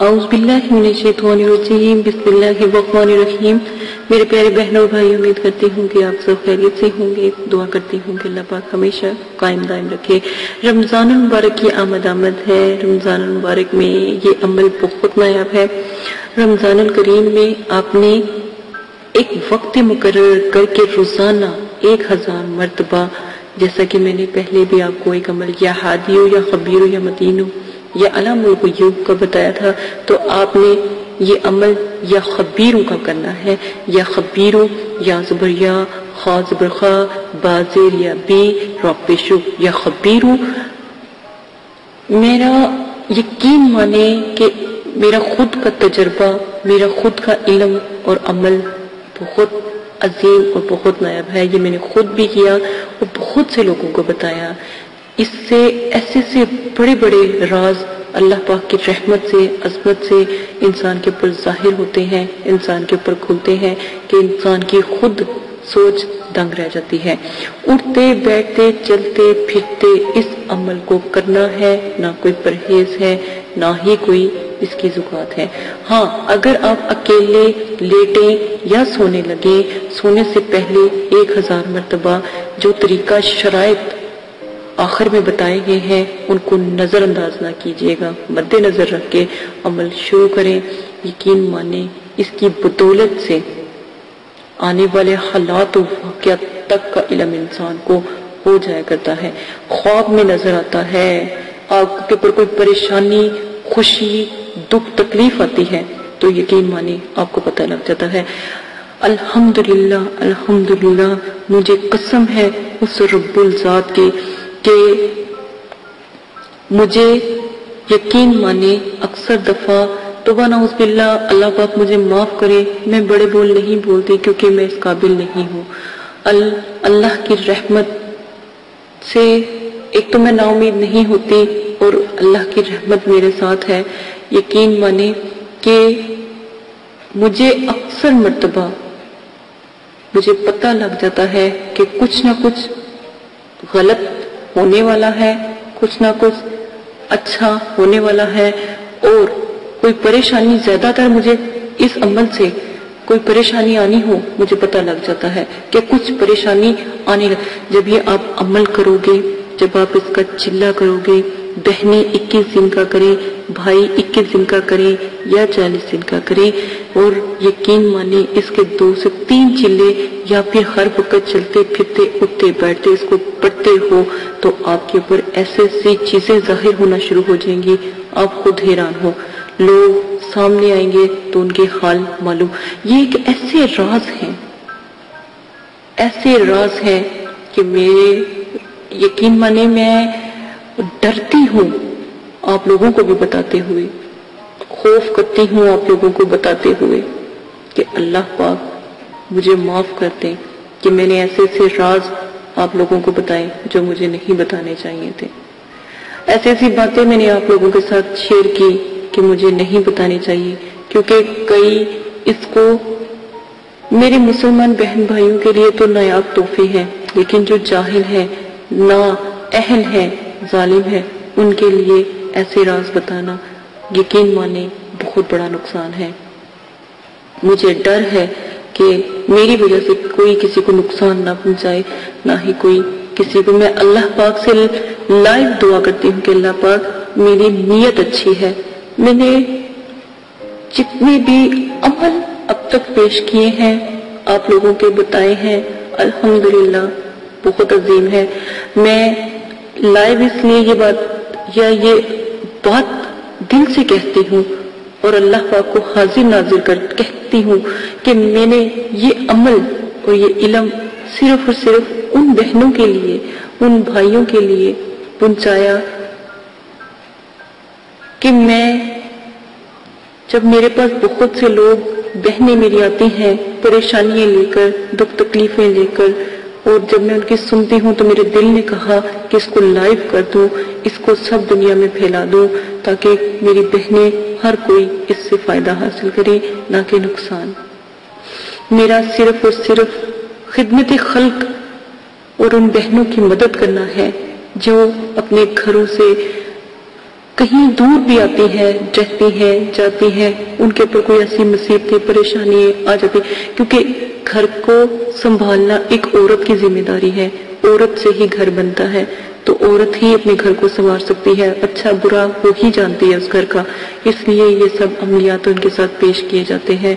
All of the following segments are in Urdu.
اعوذ باللہ من الشیطان الرجیم، بسم اللہ الرحمن الرحیم۔ میرے پیارے بہنوں اور بھائی، امید کرتی ہوں کہ آپ سب خیریت سے ہوں گے۔ دعا کرتی ہوں کہ اللہ پاک ہمیشہ قائم دائم رکھے۔ رمضان المبارک کی آمد ہے۔ رمضان المبارک میں یہ عمل بہت نایاب ہے۔ رمضان الکریم میں آپ نے ایک وقت مقرر کر کے روزانہ 1000 مرتبہ، جیسا کہ میں نے پہلے بھی آپ کو ایک عمل یا ہادی ہو یا خبیر ہو یا متین ہو یا علام الغیوب کا بتایا تھا، تو آپ نے یہ عمل یا خبیروں کا کرنا ہے۔ یا خبیروں، یا زبر یا، خا زبر خا، با زیر یا بی، را پیشو یا خبیروں۔ میرا یقین مانے کہ میرا خود کا تجربہ، میرا خود کا علم اور عمل بہت عظیم اور بہت نایاب ہے۔ یہ میں نے خود بھی کیا اور بہت سے لوگوں کو بتایا۔ اس سے ایسے بڑے بڑے راز اللہ پاک کی رحمت سے، عظمت سے انسان کے اوپر ظاہر ہوتے ہیں، انسان کے اوپر کھلتے ہیں کہ انسان کی خود سوچ دنگ رہ جاتی ہے۔ اٹھتے بیٹھتے چلتے پھرتے اس عمل کو کرنا ہے، نہ کوئی پرہیز ہے، نہ ہی کوئی اس کی زکوٰۃ ہے۔ ہاں، اگر آپ اکیلے لیٹیں یا سونے لگے، سونے سے پہلے 1000 مرتبہ جو طریقہ شرائط آخر میں بتائے گئے ہیں ان کو نظر انداز نہ کیجیے گا، مد نظر رکھ کے عمل شروع کریں۔ یقین مانیں اس کی بدولت سے آنے والے حالات و واقعات تک کا علم انسان کو ہو جایا کرتا ہے۔ خواب میں نظر آتا ہے، آپ کے اوپر کوئی پریشانی، خوشی، دکھ، تکلیف آتی ہے تو یقین مانیں آپ کو پتہ لگ جاتا ہے۔ الحمدللہ الحمدللہ، مجھے قسم ہے اس رب الذات کی کہ مجھے یقین مانے اکثر دفعہ توبہ نعوذ باللہ، اللہ پاک مجھے معاف کرے، میں بڑے بول نہیں بولتی کیونکہ میں اس قابل نہیں ہوں۔ اللہ کی رحمت سے ایک تو میں نا امید نہیں ہوتی اور اللہ کی رحمت میرے ساتھ ہے۔ یقین مانے کہ مجھے اکثر مرتبہ مجھے پتہ لگ جاتا ہے کہ کچھ نہ کچھ غلط ہونے والا ہے، کچھ نہ کچھ اچھا ہونے والا ہے، اور کوئی پریشانی، زیادہ تر مجھے اس عمل سے کوئی پریشانی آنی ہو مجھے پتہ لگ جاتا ہے کہ کچھ پریشانی آنے لگ۔ جب یہ آپ عمل کرو گے، جب آپ اس کا چلہ کرو گے، بہنیں 21 دن کا کریں، بھائی 21 دن کا کریں یا 40 دن کا کریں، اور یقین مانیں اس کے 2 سے 3 چلے یا پھر ہر وقت چلتے پھرتے اٹھتے بیٹھتے اس کو پڑھتے ہو تو آپ کے اوپر ایسی چیزیں ظاہر ہونا شروع ہو جائیں گی، آپ خود حیران ہو۔ لوگ سامنے آئیں گے تو ان کے حال معلوم۔ یہ ایک ایسے راز ہیں کہ میرے یقین مانے میں ڈرتی ہوں آپ لوگوں کو بھی بتاتے ہوئے، خوف کرتی ہوں آپ لوگوں کو بتاتے ہوئے کہ اللہ پاک مجھے معاف کر دیں کہ میں نے ایسے راز آپ لوگوں کو بتائے جو مجھے نہیں بتانے چاہیے تھے۔ ایسی باتیں میں نے آپ لوگوں کے ساتھ شیئر کی کہ مجھے نہیں بتانی چاہیے، کیونکہ کئی اس کو میرے مسلمان بہن بھائیوں کے لیے تو نایاب تحفے ہیں، لیکن جو جاہل ہے، نا اہل ہے، ظالم ہے، ان کے لیے ایسے راز بتانا یقین مانے بہت بڑا نقصان ہے۔ مجھے ڈر ہے کہ میری وجہ سے کوئی کسی کو نقصان نہ پہنچائے، نہ ہی کوئی کسی کو۔ میں اللہ پاک سے لائیو دعا کرتی ہوں کہ اللہ پاک میری نیت اچھی ہے، میں نے جتنے بھی عمل اب تک پیش کیے ہیں آپ لوگوں کے بتائے ہیں، الحمدللہ بہت عظیم ہے۔ میں لائیو اس لیے یہ بات دل سے کہتی ہوں اور اللہ پاک کو حاضر ناظر کر کہتی ہوں کہ میں نے یہ عمل اور یہ علم صرف اور صرف ان بہنوں کے لیے، ان بھائیوں کے لیے پہنچایا کہ میں جب میرے پاس بہت سے لوگ، بہنیں میری آتی ہیں پریشانیاں لے کر، دکھ تکلیفیں لے کر، اور جب میں ان کی سنتی ہوں تو میرے دل نے کہا کہ اس کو لائیو کر دوں، اس کو سب دنیا میں پھیلا دوں تاکہ میری بہنیں ہر کوئی اس سے فائدہ حاصل کرے، نہ کہ نقصان۔ میرا صرف اور صرف خدمت خلق اور ان بہنوں کی مدد کرنا ہے جو اپنے گھروں سے کہیں دور بھی آتی ہے، رہتی ہے، جاتی ہے، ان کے اوپر کوئی ایسی مصیبتیں پریشانی آ جاتی، کیونکہ گھر کو سنبھالنا ایک عورت کی ذمہ داری ہے، عورت سے ہی گھر بنتا ہے، تو عورت ہی اپنے گھر کو سنوار سکتی ہے، اچھا برا وہ ہی جانتی ہے اس گھر کا، اس لیے یہ سب عملیات ان کے ساتھ پیش کیے جاتے ہیں۔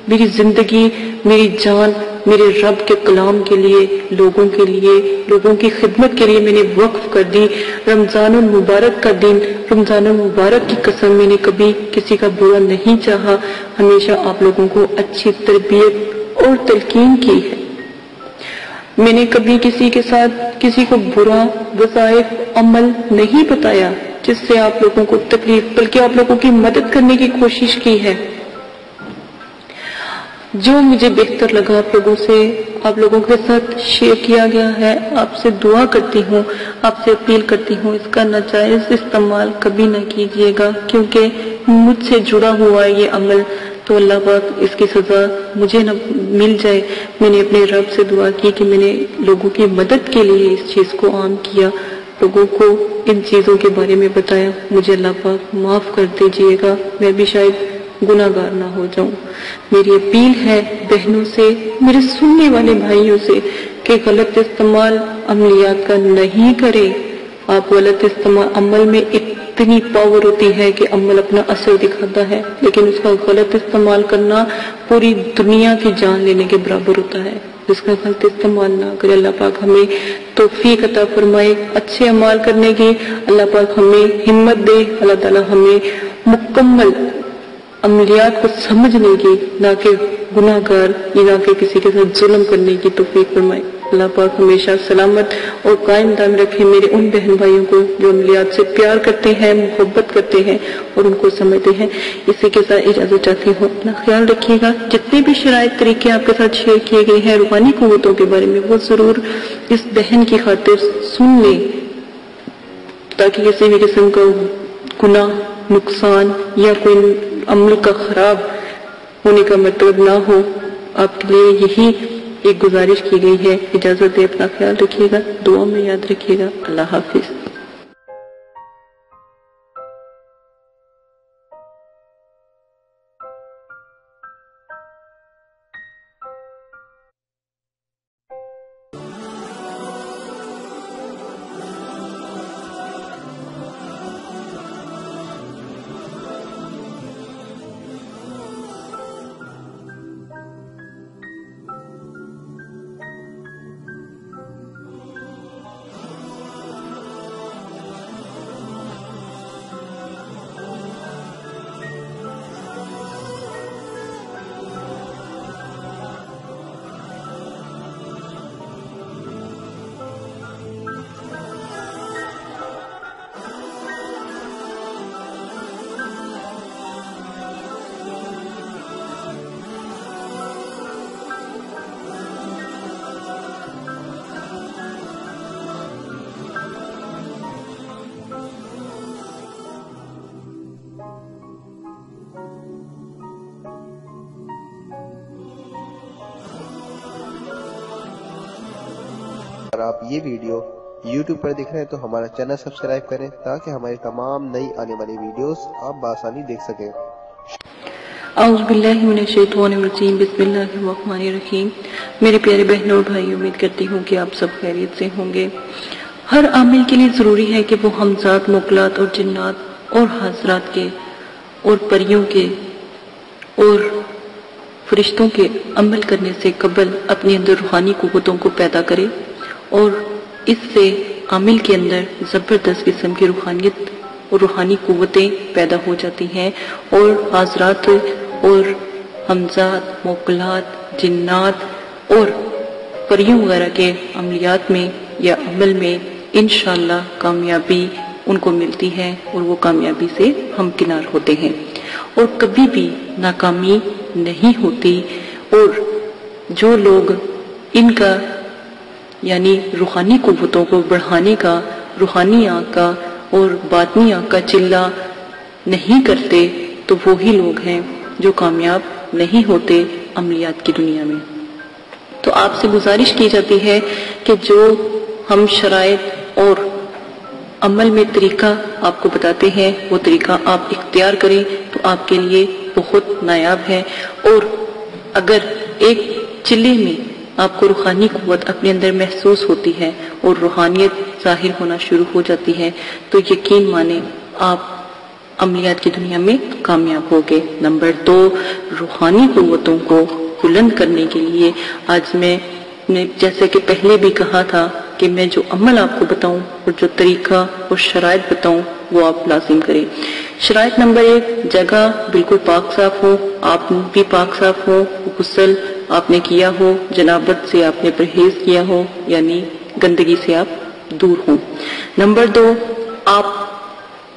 میری زندگی، میری جان، میرے رب کے کلام کے لیے، لوگوں کی خدمت کے لیے میں نے وقف کر دی۔ رمضان المبارک کا دن، رمضان المبارک کی قسم، میں نے کبھی کسی کا برا نہیں چاہا، ہمیشہ آپ لوگوں کو اچھی تربیت اور تلقین کی ہے۔ میں نے کبھی کسی کے ساتھ کسی کو برا وظائف عمل نہیں بتایا جس سے آپ لوگوں کو تکلیف، بلکہ آپ لوگوں کی مدد کرنے کی کوشش کی ہے۔ جو مجھے بہتر لگا آپ لوگوں کے ساتھ شیئر کیا گیا ہے۔ آپ سے دعا کرتی ہوں، آپ سے اپیل کرتی ہوں، اس کا ناجائز استعمال کبھی نہ کیجیے گا، کیونکہ مجھ سے جڑا ہوا یہ عمل، تو اللہ پاک اس کی سزا مجھے نہ مل جائے۔ میں نے اپنے رب سے دعا کی کہ میں نے لوگوں کی مدد کے لیے اس چیز کو عام کیا، لوگوں کو ان چیزوں کے بارے میں بتایا، مجھے اللہ پاک معاف کر دیجیے گا، میں بھی شاید گناہ گار نہ ہو جاؤں۔ میری اپیل ہے بہنوں سے، میرے سننے والے بھائیوں سے، کہ غلط استعمال عملیات کا نہیں کریں۔ آپ غلط استعمال، عمل میں اتنی پاور ہوتی ہے کہ عمل اپنا اثر دکھاتا ہے، لیکن اس کا غلط استعمال کرنا پوری دنیا کی جان لینے کے برابر ہوتا ہے۔ اس کا غلط استعمال نہ کرے۔ اللہ پاک ہمیں توفیق عطا فرمائے اچھے اعمال کرنے کی، اللہ پاک ہمیں ہمت دے، اللہ تعالی ہمیں مکمل عملیات کو سمجھنے کی، نہ کہ گناہ گار یا نہ کہ کسی کے ساتھ ظلم کرنے کی توفیق فرمائے۔ اللہ پاک ہمیشہ سلامت اور قائم دائم رکھے میرے ان بہن بھائیوں کو جو عملیات سے پیار کرتے ہیں، محبت کرتے ہیں اور ان کو سمجھتے ہیں۔ اسی کے ساتھ اجازت چاہتی ہوں، اپنا خیال رکھیے گا۔ جتنے بھی شرائط طریقے آپ کے ساتھ شیئر کیے گئے ہیں روحانی قوتوں کے بارے میں، وہ ضرور اس بہن کی خاطر سن لیں، تاکہ کسی بھی قسم کا گناہ، نقصان یا کوئی عمل کا خراب ہونے کا مطلب نہ ہو۔ آپ کے لیے یہی ایک گزارش کی گئی ہے۔ اجازت دے، اپنا خیال رکھیے گا، دعا میں یاد رکھیے گا۔ اللہ حافظ۔ اگر آپ یہ ویڈیو YouTube پر دیکھ رہے ہیں تو ہمارا چینل سبسکرائب کریں تاکہ ہماری تمام نئی آنے والی ویڈیوز آپ بآسانی دیکھ سکیں۔ اعوذ باللہ من الشیطان الرجیم، بسم اللہ الرحمن الرحیم۔ میرے پیارے بہنوں اور بھائی، امید کرتی ہوں کہ آپ سب خیریت سے ہوں گے۔ ہر عامل کے لیے ضروری ہے کہ وہ ہمزات، موکلات اور جنات اور حضرات کے اور پریوں کے اور فرشتوں کے عمل کرنے سے قبل اپنے اندر روحانی قوتوں کو پیدا کرے، اور اس سے عامل کے اندر زبردست قسم کی روحانیت اور روحانی قوتیں پیدا ہو جاتی ہیں، اور حضرات اور حمزات، موکلات، جنات اور پریوں وغیرہ کے عملیات میں یا عمل میں انشاءاللہ کامیابی ان کو ملتی ہے، اور وہ کامیابی سے ہمکنار ہوتے ہیں، اور کبھی بھی ناکامی نہیں ہوتی۔ اور جو لوگ ان کا یعنی روحانی قوتوں کو بڑھانے کا، روحانی آنکھ کا اور باطنی آنکھ کا چلہ نہیں کرتے، تو وہی لوگ ہیں جو کامیاب نہیں ہوتے عملیات کی دنیا میں۔ تو آپ سے گزارش کی جاتی ہے کہ جو ہم شرائط اور عمل میں طریقہ آپ کو بتاتے ہیں، وہ طریقہ آپ اختیار کریں تو آپ کے لیے بہت نایاب ہے۔ اور اگر ایک چلے میں آپ کو روحانی قوت اپنے اندر محسوس ہوتی ہے اور روحانیت ظاہر ہونا شروع ہو جاتی ہے تو یقین مانیں آپ عملیات کی دنیا میں کامیاب ہوگے۔ نمبر 2، روحانی قوتوں کو بلند کرنے کے لیے آج میں نے جیسے کہ پہلے بھی کہا تھا کہ میں جو عمل آپ کو بتاؤں اور جو طریقہ اور شرائط بتاؤں وہ آپ لازم کریں۔ شرائط نمبر 1، جگہ بالکل پاک صاف ہو، آپ بھی پاک صاف ہو، غسل آپ نے کیا ہو، جنابت سے آپ نے پرہیز کیا ہو، یعنی گندگی سے آپ دور ہوں۔ نمبر 2، آپ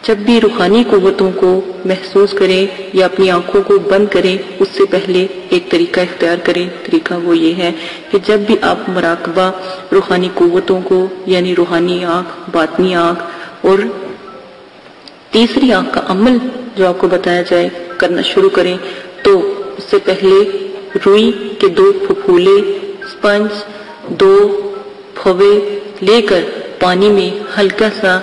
جب بھی روحانی قوتوں کو محسوس کریں یا اپنی آنکھوں کو بند کریں اس سے پہلے ایک طریقہ اختیار کریں۔ طریقہ وہ یہ ہے کہ جب بھی آپ مراقبہ روحانی قوتوں کو یعنی روحانی آنکھ، باطنی آنکھ اور تیسری آنکھ کا عمل جو آپ کو بتایا جائے کرنا شروع کریں تو اس سے پہلے روئی کے 2 پھپھولے، اسپنج 2 پھوے لے کر پانی میں ہلکا سا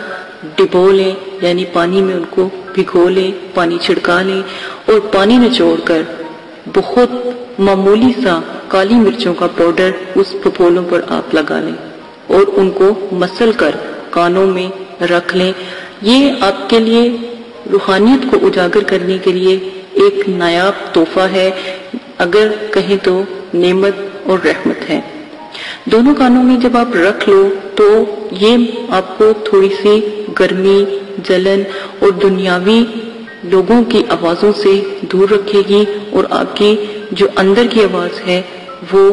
ڈبو لیں، یعنی پانی میں ان کو بھگو لیں، پانی چھڑکا لیں اور پانی نچوڑ کر بہت معمولی سا کالی مرچوں کا پاؤڈر اس پھپھولوں پر آپ لگا لیں اور ان کو مسل کر کانوں میں رکھ لیں۔ یہ آپ کے لیے روحانیت کو اجاگر کرنے کے لیے ایک نایاب تحفہ ہے، اگر کہیں تو نعمت اور رحمت ہے۔ دونوں کانوں میں جب آپ رکھ لو تو یہ آپ کو تھوڑی سی گرمی، جلن اور دنیاوی لوگوں کی آوازوں سے دور رکھے گی اور آپ کی جو اندر کی آواز ہے وہ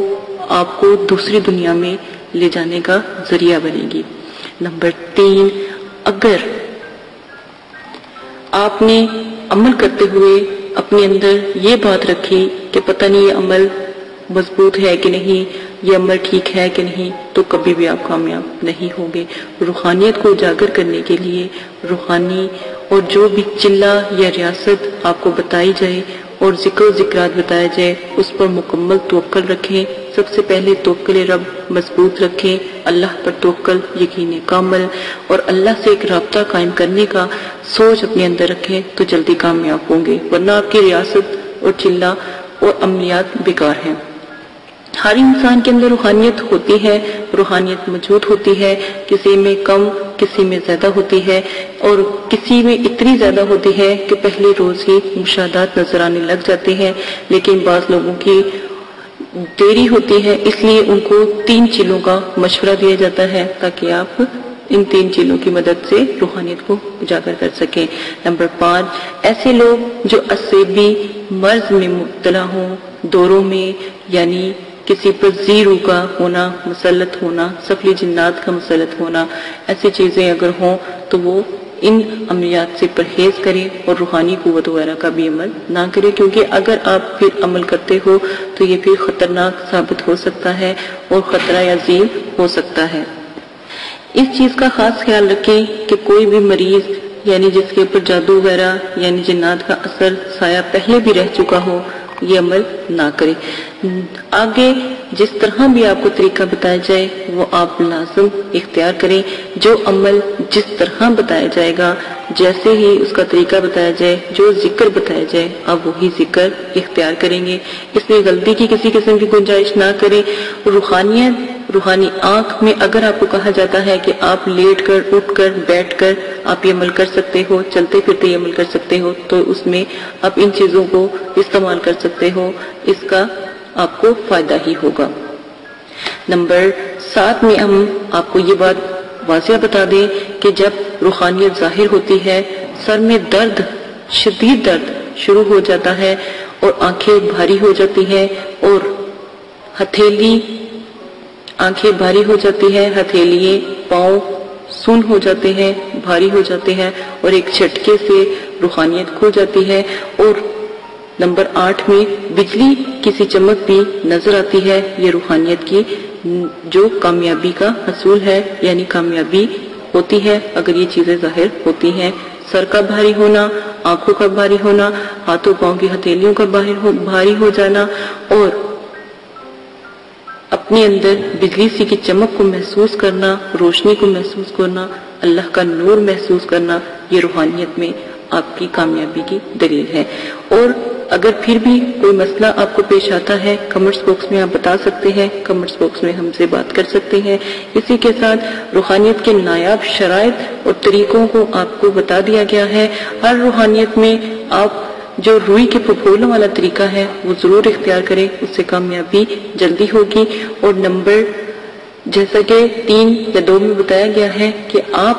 آپ کو دوسری دنیا میں لے جانے کا ذریعہ بنے گی۔ نمبر 3، اگر آپ نے عمل کرتے ہوئے اپنے اندر یہ بات رکھی کہ پتہ نہیں یہ عمل مضبوط ہے کہ نہیں، یہ عمل ٹھیک ہے کہ نہیں، تو کبھی بھی آپ کامیاب نہیں ہوں گے۔ روحانیت کو اجاگر کرنے کے لیے روحانی اور جو بھی چلہ یا ریاست آپ کو بتائی جائے اور ذکر و ذکرات بتایا جائے اس پر مکمل توکل رکھیں۔ سب سے پہلے توکل رب مضبوط رکھیں، اللہ پر توکل، یقین کامل اور اللہ سے ایک رابطہ قائم کرنے کا سوچ اپنے اندر رکھیں تو جلدی کامیاب ہوں گے، ورنہ آپ کی ریاست اور چلہ اور عملیات بیکار ہیں۔ ہر انسان کے اندر روحانیت ہوتی ہے، روحانیت موجود ہوتی ہے، کسی میں کم کسی میں زیادہ ہوتی ہے اور کسی میں اتنی زیادہ ہوتی ہے کہ پہلے روز ہی مشاہدات نظر آنے لگ جاتے ہیں، لیکن بعض لوگوں کی دیری ہوتی ہے، اس لیے ان کو 3 چیزوں کا مشورہ دیا جاتا ہے تاکہ آپ ان 3 چیزوں کی مدد سے روحانیت کو اجاگر کر سکیں۔ نمبر 5، ایسے لوگ جو عصبی مرض میں مبتلا ہوں، دوروں میں یعنی کسی پر زیرو کا ہونا، مسلط ہونا، سفلی جنات کا مسلط ہونا، ایسی چیزیں اگر ہوں تو وہ ان عملیات سے پرہیز کریں اور روحانی قوت وغیرہ کا بھی عمل نہ کریں، کیونکہ اگر آپ پھر عمل کرتے ہو تو یہ پھر خطرناک ثابت ہو سکتا ہے اور خطرہ عظیم ہو سکتا ہے۔ اس چیز کا خاص خیال رکھیں کہ کوئی بھی مریض یعنی جس کے اوپر جادو وغیرہ یعنی جنات کا اثر سایہ پہلے بھی رہ چکا ہو یہ عمل نہ کرے۔ آگے جس طرح بھی آپ کو طریقہ بتایا جائے وہ آپ لازم اختیار کریں۔ جو عمل جس طرح بتایا جائے گا، جیسے ہی اس کا طریقہ بتایا جائے، جو ذکر بتایا جائے آپ وہی ذکر اختیار کریں گے۔ اس میں غلطی کی کسی قسم کی گنجائش نہ کریں۔ روحانی آنکھ میں اگر آپ کو کہا جاتا ہے کہ آپ لیٹ کر، اٹھ کر، بیٹھ کر آپ یہ عمل کر سکتے ہو، چلتے پھرتے یہ عمل کر سکتے ہو، تو اس میں آپ ان چیزوں کو استعمال کر سکتے ہو، اس کا آپ کو فائدہ ہی ہوگا۔ نمبر 7 میں ہم آپ کو یہ بات واضح بتا دیں کہ جب روحانیت ظاہر ہوتی ہے سر میں درد، شدید درد شروع ہو جاتا ہے اور آنکھیں بھاری ہو جاتی ہیں اور آنکھیں بھاری ہو جاتی ہے، ہتھیلیے پاؤں سن ہو جاتے ہیں، بھاری ہو جاتے ہیں اور ایک جھٹکے سے روحانیت کھو جاتی ہے۔ اور نمبر 8 میں بجلی کسی چمک بھی نظر آتی ہے، یہ روحانیت کی جو کامیابی کا حصول ہے، یعنی کامیابی ہوتی ہے اگر یہ چیزیں ظاہر ہوتی ہیں۔ سر کا بھاری ہونا، آنکھوں کا بھاری ہونا، ہاتھوں پاؤں کی ہتھیلیوں کا بھاری ہو جانا اور اپنے اندر بجلی سی کی چمک کو محسوس کرنا، روشنی کو محسوس کرنا، اللہ کا نور محسوس کرنا، یہ روحانیت میں آپ کی کامیابی کی دلیل ہے۔ اور اگر پھر بھی کوئی مسئلہ آپ کو پیش آتا ہے، کمنٹس باکس میں آپ بتا سکتے ہیں، کمنٹس باکس میں ہم سے بات کر سکتے ہیں۔ اسی کے ساتھ روحانیت کے نایاب شرائط اور طریقوں کو آپ کو بتا دیا گیا ہے۔ ہر روحانیت میں آپ جو روئی کے پھپھولوں والا طریقہ ہے وہ ضرور اختیار کریں، اس سے کامیابی جلدی ہوگی۔ اور نمبر جیسا کہ 3 یا 2 میں بتایا گیا ہے کہ آپ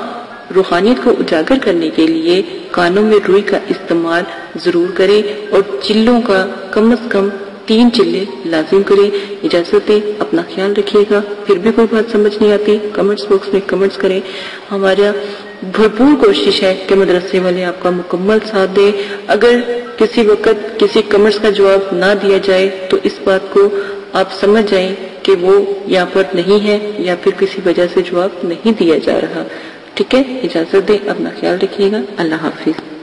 روحانیت کو اجاگر کرنے کے لیے کانوں میں روئی کا استعمال ضرور کریں اور چلوں کا کم از کم 3 چلے لازم کریں۔ اجازت دیں، اپنا خیال رکھیے گا۔ پھر بھی کوئی بات سمجھ نہیں آتی کمنٹس باکس میں کمنٹس کریں۔ ہمارا بھرپور کوشش ہے کہ مدرسے والے آپ کا مکمل ساتھ دیں۔ اگر کسی وقت کسی کمنٹس کا جواب نہ دیا جائے تو اس بات کو آپ سمجھ جائیں کہ وہ یہاں پر نہیں ہے یا پھر کسی وجہ سے جواب نہیں دیا جا رہا۔ ٹھیک ہے، اجازت دیں، اپنا خیال رکھیے گا۔ اللہ حافظ۔